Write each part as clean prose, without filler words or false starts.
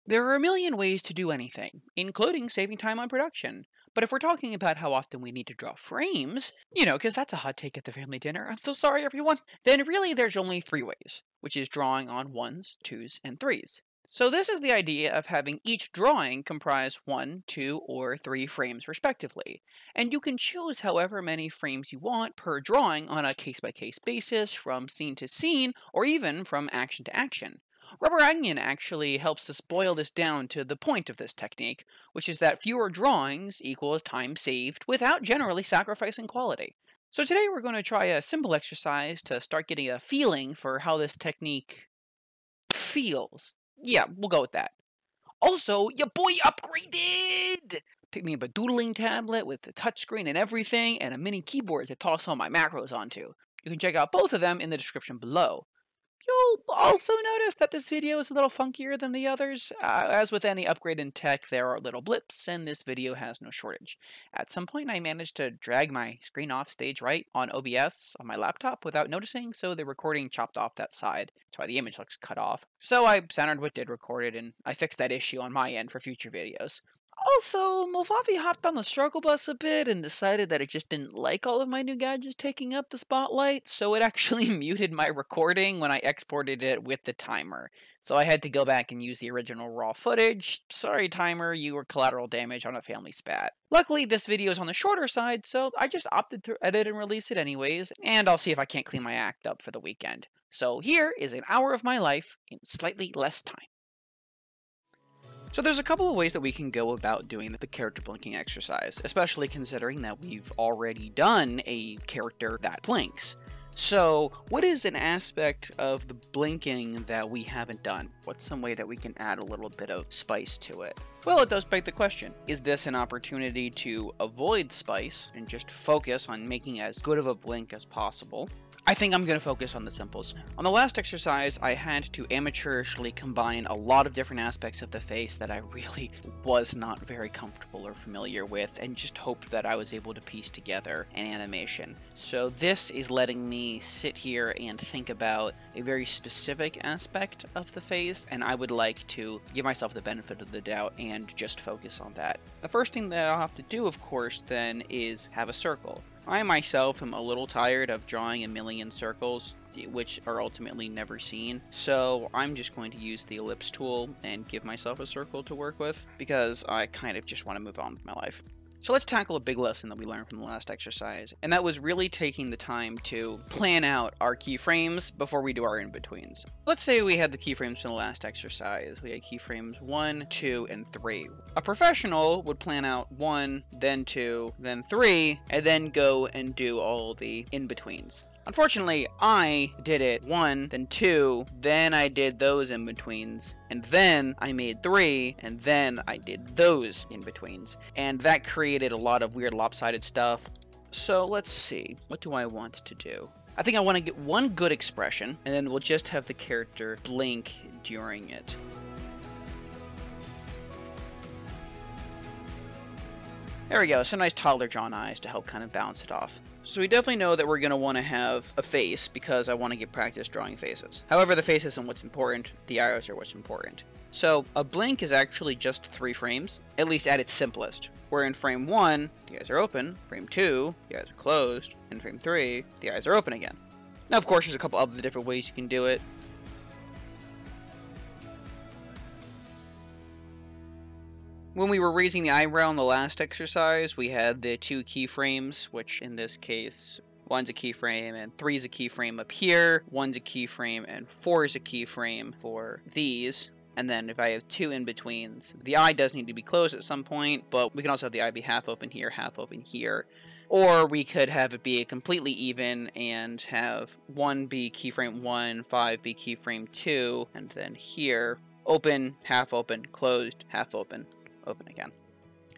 There are a million ways to do anything, including saving time on production. But if we're talking about how often we need to draw frames, because that's a hot take at the family dinner, I'm so sorry everyone, then really there's only 3 ways, which is drawing on 1s, 2s, and 3s. So this is the idea of having each drawing comprise 1, 2, or 3 frames respectively, and you can choose however many frames you want per drawing on a case-by-case basis, from scene to scene, or even from action to action. Rubber Onion actually helps us boil this down to the point of this technique, which is that fewer drawings equals time saved without generally sacrificing quality. So today we're going to try a simple exercise to start getting a feeling for how this technique feels. Yeah, we'll go with that. Also, your boy upgraded! Picked me up a doodling tablet with the touchscreen and everything, and a mini keyboard to toss all my macros onto. You can check out both of them in the description below. You'll also notice that this video is a little funkier than the others. As with any upgrade in tech, there are little blips, and this video has no shortage. At some point, I managed to drag my screen off stage right on OBS on my laptop without noticing, so the recording chopped off that side. That's why the image looks cut off. So I centered what did record it, and I fixed that issue on my end for future videos. Also, Movavi hopped on the struggle bus a bit and decided that it just didn't like all of my new gadgets taking up the spotlight, so it actually muted my recording when I exported it with the timer. So I had to go back and use the original raw footage. Sorry, timer, you were collateral damage on a family spat. Luckily, this video is on the shorter side, so I just opted to edit and release it anyways, and I'll see if I can't clean my act up for the weekend. So here is an hour of my life in slightly less time. So there's a couple of ways that we can go about doing the character blinking exercise, especially considering that we've already done a character that blinks. So what is an aspect of the blinking that we haven't done? What's some way that we can add a little bit of spice to it? Well, it does beg the question, is this an opportunity to avoid spice and just focus on making as good of a blink as possible? I think I'm going to focus on the simples. On the last exercise, I had to amateurishly combine a lot of different aspects of the face that I really was not very comfortable or familiar with, and just hoped that I was able to piece together an animation. So this is letting me sit here and think about a very specific aspect of the face, and I would like to give myself the benefit of the doubt and just focus on that. The first thing that I'll have to do, of course, then is have a circle. I myself am a little tired of drawing a million circles, which are ultimately never seen, so I'm just going to use the ellipse tool and give myself a circle to work with, because I kind of just want to move on with my life. So let's tackle a big lesson that we learned from the last exercise, and that was really taking the time to plan out our keyframes before we do our in-betweens. Let's say we had the keyframes from the last exercise. We had keyframes 1, 2, and 3. A professional would plan out 1, then 2, then 3, and then go and do all the in-betweens. Unfortunately, I did it 1, then 2, then I did those in-betweens, and then I made 3, and then I did those in-betweens. And that created a lot of weird lopsided stuff. So let's see, what do I want to do? I think I want to get one good expression, and then we'll just have the character blink during it. There we go, some nice toddler drawn eyes to help kind of bounce it off. So we definitely know that we're going to want to have a face, because I want to get practice drawing faces. However, the face isn't what's important, the arrows are what's important. So a blink is actually just 3 frames, at least at its simplest. Where in frame 1, the eyes are open, frame 2, the eyes are closed, and frame 3, the eyes are open again. Now of course there's a couple other different ways you can do it. When we were raising the eyebrow in the last exercise, we had the 2 keyframes, which in this case, 1's a keyframe and 3's a keyframe up here, 1's a keyframe and 4 is a keyframe for these. And then if I have 2 in-betweens, the eye does need to be closed at some point, but we can also have the eye be half open here, half open here. Or we could have it be completely even and have 1 be keyframe 1, 5 be keyframe 2, and then here, open, half open, closed, half open, open again.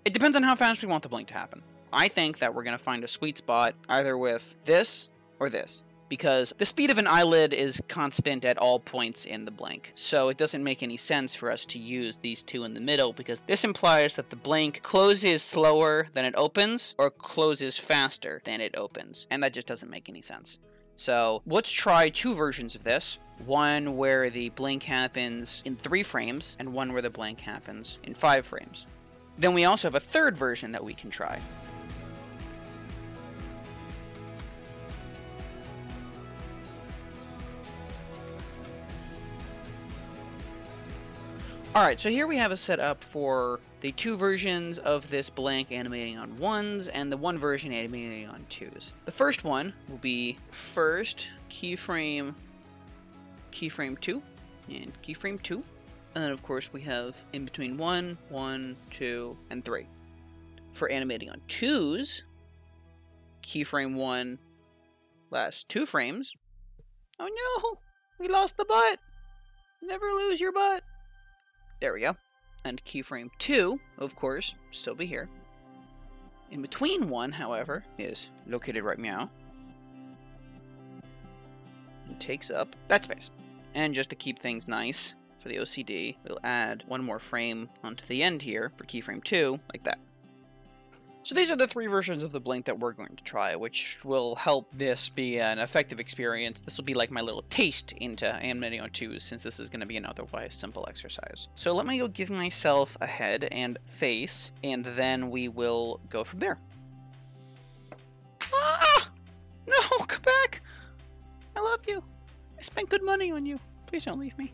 It depends on how fast we want the blink to happen. I think that we're going to find a sweet spot either with this or this, because the speed of an eyelid is constant at all points in the blink, so it doesn't make any sense for us to use these 2 in the middle, because this implies that the blink closes slower than it opens, or closes faster than it opens, and that just doesn't make any sense. So let's try 2 versions of this. One where the blink happens in 3 frames, and one where the blink happens in 5 frames. Then we also have a third version that we can try. Alright, so here we have a setup for the 2 versions of this blank animating on 1s, and the 1 version animating on 2s. The first one will be first keyframe 2, and keyframe 2. And then of course we have in between 1, 1, 2, and 3. For animating on 2s, keyframe 1, last 2 frames. Oh no! We lost the butt! Never lose your butt! There we go. And keyframe 2, of course, still be here. In between 1, however, is located right meow. And takes up that space. And just to keep things nice for the OCD, we'll add 1 more frame onto the end here for keyframe 2, like that. So these are the 3 versions of the blink that we're going to try, which will help this be an effective experience. This will be like my little taste into animating on 2s, since this is going to be an otherwise simple exercise. So let me go give myself a head and face, and then we will go from there. Ah! No, come back! I love you. I spent good money on you. Please don't leave me.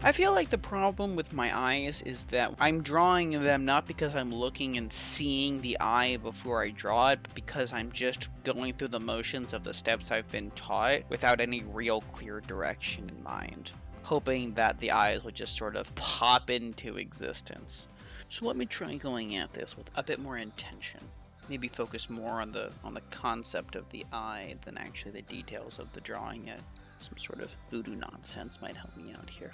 I feel like the problem with my eyes is that I'm drawing them not because I'm looking and seeing the eye before I draw it, but because I'm just going through the motions of the steps I've been taught without any real clear direction in mind, hoping that the eyes would just sort of pop into existence. So let me try going at this with a bit more intention. Maybe focus more on the concept of the eye than actually the details of the drawing it. Some sort of voodoo nonsense might help me out here.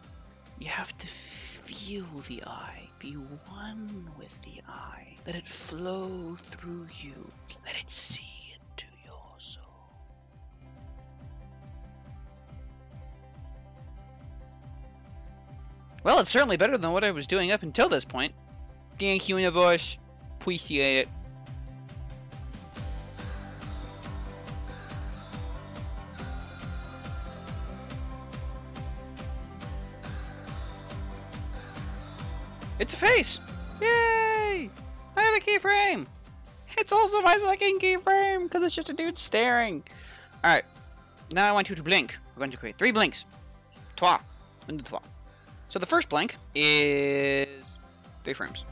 You have to feel the eye, be one with the eye. Let it flow through you. Let it see into your soul. Well, it's certainly better than what I was doing up until this point. Thank you, universe. Appreciate it. It's a face! Yay! I have a keyframe! It's also my second keyframe, because it's just a dude staring. Alright, now I want you to blink. We're going to create 3 blinks. 3. 1, 2, 3. So the first blink is 3 frames.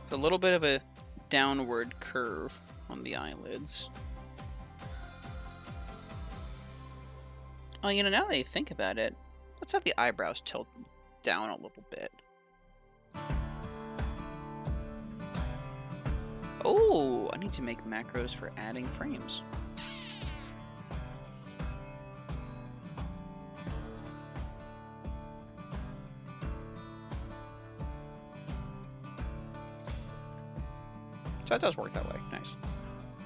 It's a little bit of a downward curve on the eyelids. Oh, you know, now that I think about it, let's have the eyebrows tilt down a little bit. Oh, I need to make macros for adding frames. So that does work that way. Nice.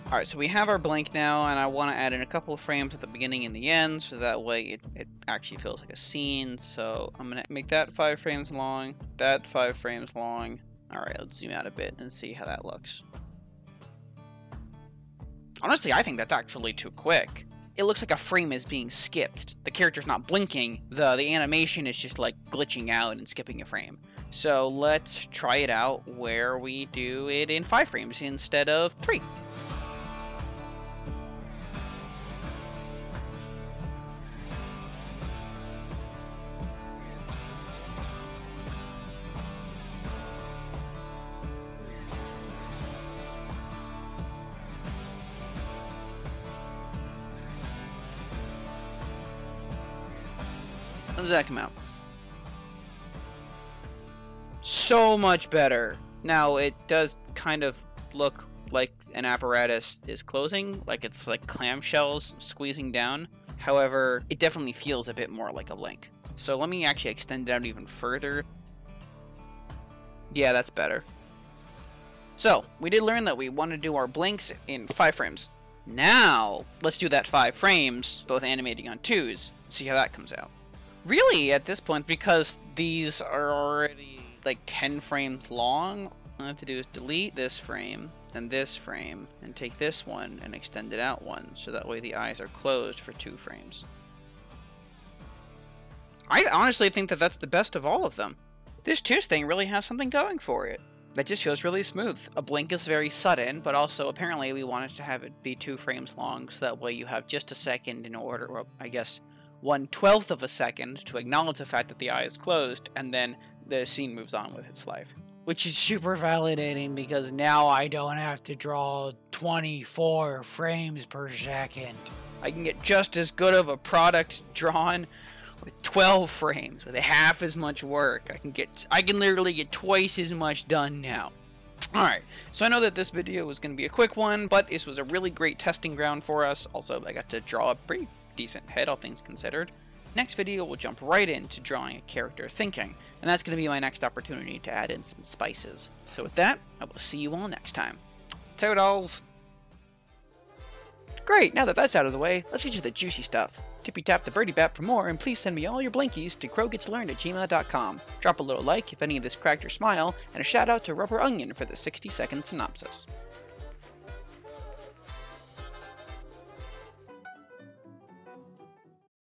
Alright, so we have our blink now, and I want to add in a couple of frames at the beginning and the end, so that way it actually feels like a scene. So I'm going to make that 5 frames long, that 5 frames long. Alright, let's zoom out a bit and see how that looks. Honestly, I think that's actually too quick. It looks like a frame is being skipped. The character's not blinking, the animation is just like glitching out and skipping a frame. So let's try it out where we do it in 5 frames instead of 3. How does that come out? so much better. Now, it does kind of look like an apparatus is closing, like it's like clamshells squeezing down. However, it definitely feels a bit more like a blink. So let me actually extend it out even further. Yeah, that's better. So, we did learn that we want to do our blinks in 5 frames. Now, let's do that 5 frames, both animating on 2s, see how that comes out. Really, at this point, because these are already like 10 frames long, all I have to do is delete this frame, and this frame, and take this one and extend it out one, so that way the eyes are closed for 2 frames. I honestly think that that's the best of all of them. This tooth thing really has something going for it. That just feels really smooth. A blink is very sudden, but also apparently we wanted to have it be 2 frames long, so that way you have just a second in order, or I guess 1/12 of a second to acknowledge the fact that the eye is closed, and then the scene moves on with its life. Which is super validating, because now I don't have to draw 24 frames per second. I can get just as good of a product drawn with 12 frames, with half as much work. I can literally get twice as much done now. Alright, so I know that this video was going to be a quick one, but this was a really great testing ground for us. Also, I got to draw a pretty decent head, all things considered. Next video, we'll jump right into drawing a character thinking, and that's going to be my next opportunity to add in some spices. So with that, I will see you all next time. Toodles! Great, now that that's out of the way, let's get to the juicy stuff. Tippy tap the birdie bat for more, and please send me all your blinkies to crowgetslearned@gmail.com. Drop a little like if any of this cracked your smile, and a shout out to Rubber Onion for the 60-second synopsis.